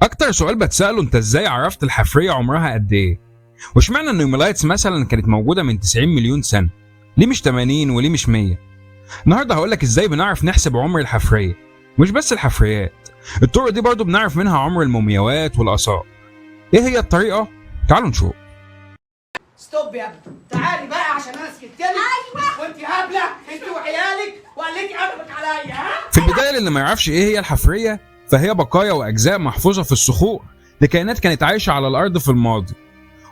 اكتر سؤال بتساله انت ازاي عرفت الحفريه عمرها قد ايه؟ واشمعنى النيوملايتس مثلا كانت موجوده من 90 مليون سنه؟ ليه مش 80 وليه مش 100؟ النهارده هقولك ازاي بنعرف نحسب عمر الحفريه. مش بس الحفريات، الطرق دي برضو بنعرف منها عمر المومياوات والاثار. ايه هي الطريقه؟ تعالوا نشوف. ستوب يا ابني، تعالي بقى عشان انا سكتلك. ايوه وانت هبله انت وعيالك وقلتي قلبك عليا. ها في البدايه اللي ما يعرفش ايه هي الحفريه، فهي بقايا واجزاء محفوظه في الصخور لكائنات كانت عايشه على الارض في الماضي،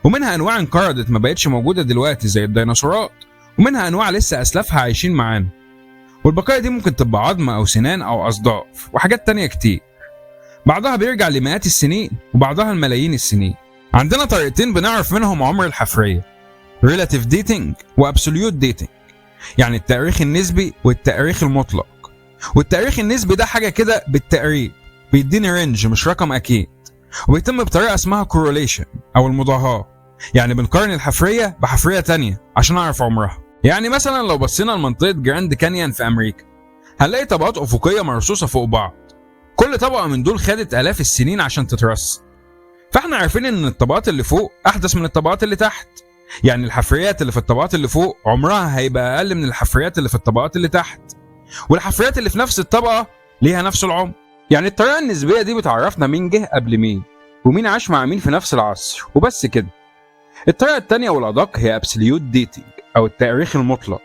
ومنها انواع انقرضت ما بقتش موجوده دلوقتي زي الديناصورات، ومنها انواع لسه اسلافها عايشين معانا. والبقايا دي ممكن تبقى عظم او سنان او اصداف وحاجات تانية كتير. بعضها بيرجع لمئات السنين وبعضها لملايين السنين. عندنا طريقتين بنعرف منهم عمر الحفريه: relative dating و absolute dating، يعني التاريخ النسبي والتاريخ المطلق. والتاريخ النسبي ده حاجه كده بالتقريب، بيديني رينج مش رقم اكيد، وبيتم بطريقه اسمها correlation او المضاهاه، يعني بنقارن الحفريه بحفريه تانية عشان اعرف عمرها. يعني مثلا لو بصينا لمنطقه جراند كانيون في امريكا، هنلاقي طبقات افقيه مرصوصه فوق بعض، كل طبقه من دول خدت الاف السنين عشان تترص. فاحنا عارفين ان الطبقات اللي فوق احدث من الطبقات اللي تحت، يعني الحفريات اللي في الطبقات اللي فوق عمرها هيبقى اقل من الحفريات اللي في الطبقات اللي تحت، والحفريات اللي في نفس الطبقه ليها نفس العمر. يعني الطريقه النسبيه دي بتعرفنا مين جه قبل مين ومين عاش مع مين في نفس العصر وبس كده. الطريقه الثانيه والادق هي absolute dating او التاريخ المطلق،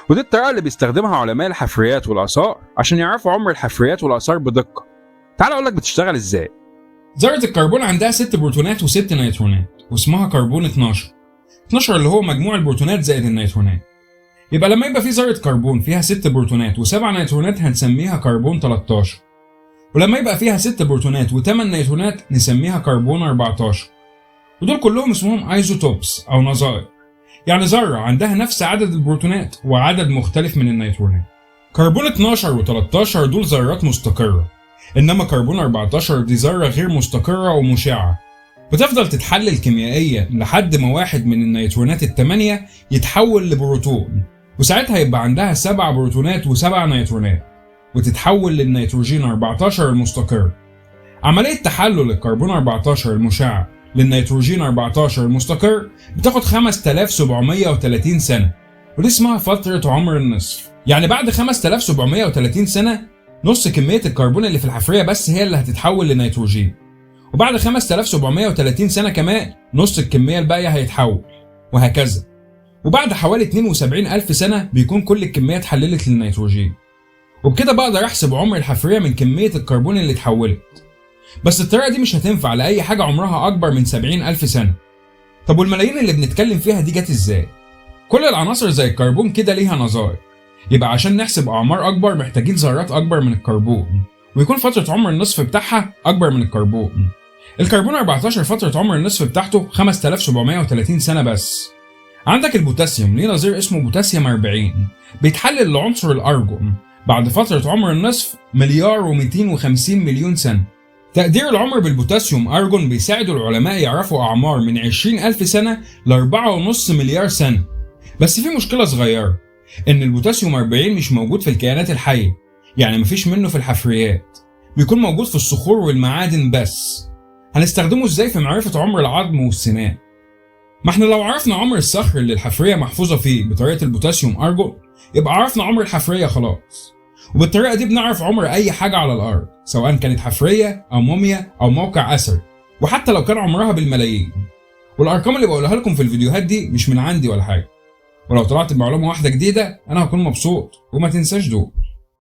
ودي الطريقه اللي بيستخدمها علماء الحفريات والاثار عشان يعرفوا عمر الحفريات والاثار بدقه. تعال اقول لك بتشتغل ازاي. ذرة الكربون عندها 6 بروتونات و6 نيوترونات واسمها كربون 12. 12 اللي هو مجموع البروتونات زائد النيوترونات. يبقى لما يبقى في ذرة كربون فيها 6 بروتونات و7 نيوترونات هنسميها كربون 13. ولما يبقى فيها 6 بروتونات و8 نيوترونات نسميها كربون 14. ودول كلهم اسمهم ايزوتوبس او نظائر، يعني ذرة عندها نفس عدد البروتونات وعدد مختلف من النيوترونات. كربون 12 و13 دول ذرات مستقرة، انما كربون 14 دي ذرة غير مستقرة ومشعة، بتفضل تتحلل كيميائيا لحد ما واحد من النيوترونات الثمانية يتحول لبروتون، وساعتها يبقى عندها 7 بروتونات و7 نيوترونات وتتحول للنيتروجين 14 المستقر. عملية تحلل الكربون 14 المشع للنيتروجين 14 المستقر بتاخد 5730 سنة، ودي اسمها فترة عمر النصف. يعني بعد 5730 سنة نص كمية الكربون اللي في الحفرية بس هي اللي هتتحول لنيتروجين، وبعد 5730 سنة كمان نص الكمية الباقية هيتحول، وهكذا. وبعد حوالي 72000 سنة بيكون كل الكمية اتحللت للنيتروجين، وبكده بقدر احسب عمر الحفرية من كمية الكربون اللي اتحولت. بس الطريقة دي مش هتنفع لأي حاجة عمرها أكبر من 70000 سنة. طب والملايين اللي بنتكلم فيها دي جت ازاي؟ كل العناصر زي الكربون كده ليها نظائر، يبقى عشان نحسب أعمار أكبر محتاجين ذرات أكبر من الكربون، ويكون فترة عمر النصف بتاعها أكبر من الكربون. الكربون 14 فترة عمر النصف بتاعته 5730 سنة بس. عندك البوتاسيوم ليه نظير اسمه بوتاسيوم 40، بيتحلل لعنصر الأرجون بعد فترة عمر النصف 1,250 مليون سنة. تقدير العمر بالبوتاسيوم أرجون بيساعد العلماء يعرفوا أعمار من 20,000 سنة ل 4.5 مليار سنة. بس في مشكلة صغيرة، إن البوتاسيوم 40 مش موجود في الكائنات الحية، يعني مفيش منه في الحفريات، بيكون موجود في الصخور والمعادن بس. هنستخدمه ازاي في معرفة عمر العظم والسنان؟ ما احنا لو عرفنا عمر الصخر اللي الحفرية محفوظة فيه بطريقة البوتاسيوم أرجون يبقى عرفنا عمر الحفرية خلاص. وبالطريقة دي بنعرف عمر أي حاجة على الأرض، سواء كانت حفرية أو موميا أو موقع أثري، وحتى لو كان عمرها بالملايين. والأرقام اللي بقولها لكم في الفيديوهات دي مش من عندي ولا حاجة، ولو طلعت بمعلومة واحدة جديدة أنا هكون مبسوط. وما تنساش دوق.